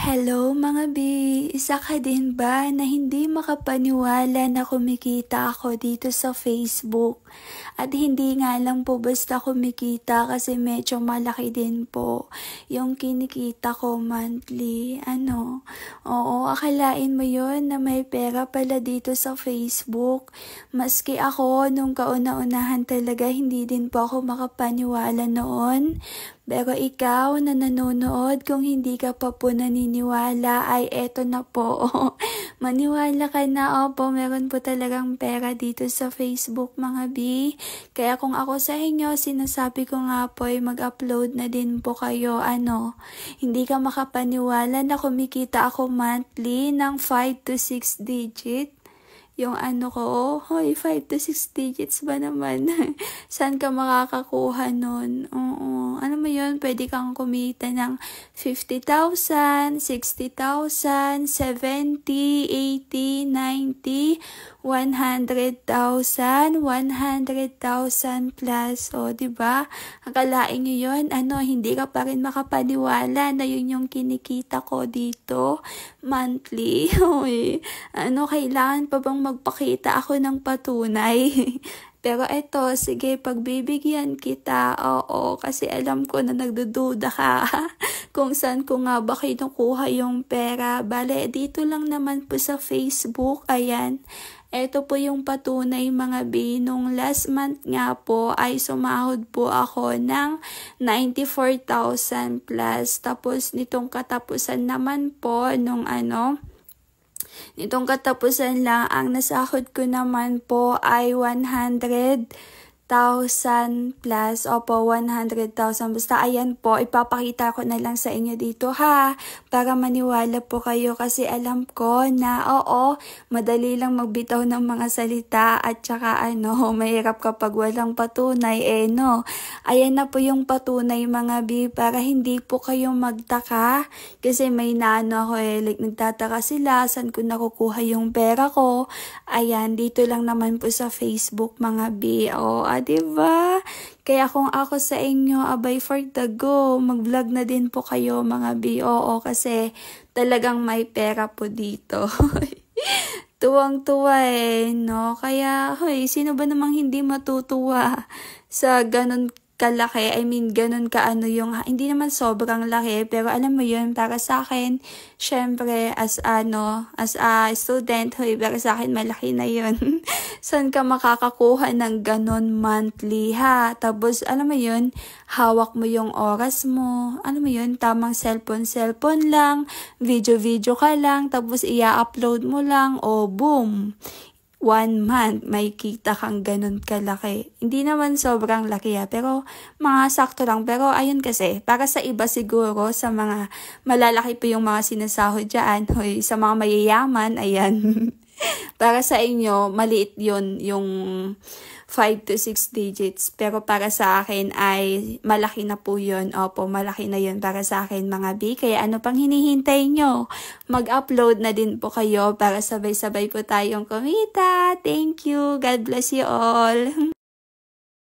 Hello mga B! Isa ka din ba na hindi makapaniwala na kumikita ako dito sa Facebook? At hindi nga lang po basta kumikita kasi medyo malaki din po yung kinikita ko monthly. Oo, akalain mo yun na may pera pala dito sa Facebook. Maski ako nung kauna-unahan talaga hindi din po ako makapaniwala noon. Pero ikaw na nanonood, kung hindi ka pa po naniniwala, ay eto na po. Maniwala ka na, opo, meron po talagang pera dito sa Facebook mga B. Kaya kung ako sa inyo, sinasabi ko nga po ay mag-upload na din po kayo. Hindi ka makapaniwala na kumikita ako monthly ng 5 to 6 digit. Yung ko, hoy, 5 to 6 digits ba naman? Saan ka makakakuha nun? Oo. Mo yun? Pwede kang kumita ng 50,000, 60,000, 70, 80, 90, 100,000, 100,000 plus. O, diba? Akalain nyo yun? Hindi ka pa rin makapaniwala na yun yung kinikita ko dito monthly. Hoy, kailangan pa bang magpakita ako ng patunay? Pero eto, sige, pagbibigyan kita. Oo, kasi alam ko na nagdududa ka kung saan ko nga ba kinukuha yung pera. Bale, dito lang naman po sa Facebook. Ayan. Ito po yung patunay mga B. Nung last month nga po ay sumahod po ako ng 94,000 plus. Tapos nitong katapusan naman po nitong katapusan lang, ang nasahod ko naman po ay 100,000 plus. Opo, 100,000. Basta ayan po, ipapakita ko na lang sa inyo dito ha, para maniwala po kayo kasi alam ko na oo, madali lang magbitaw ng mga salita at saka mahirap kapag walang patunay no. Ayan na po yung patunay mga B, para hindi po kayo magtaka kasi may ako like nagtataka sila saan ko nakukuha yung pera ko. Ayan, dito lang naman po sa Facebook mga B. Diba? Kaya kung ako sa inyo, abay for the go, mag-vlog na din po kayo mga B. Kasi talagang may pera po dito. Tuwang-tuwa no? Kaya, sino ba namang hindi matutuwa sa ganun kalaki? I mean, ganun yung, hindi naman sobrang laki, pero alam mo yun, para sa akin, syempre, as a student, para sa akin, malaki na yun. Saan ka makakakuha ng ganun monthly, ha? Tapos, alam mo yun, hawak mo yung oras mo, alam mo yun, tamang cellphone lang, video ka lang, tapos i-upload mo lang, boom! 1 month, may kita kang ganun kalaki. Hindi naman sobrang laki pero mga sakto lang. Pero ayun kasi, para sa iba siguro, sa mga malalaki po yung mga sinasahod dyan, sa mga mayayaman, ayan. Para sa inyo, maliit yun, yung 5 to 6 digits. Pero para sa akin ay malaki na po yun. Opo, malaki na yun para sa akin mga B. Kaya ano pang hinihintay nyo? Mag-upload na din po kayo para sabay-sabay po tayong kumita. Thank you. God bless you all.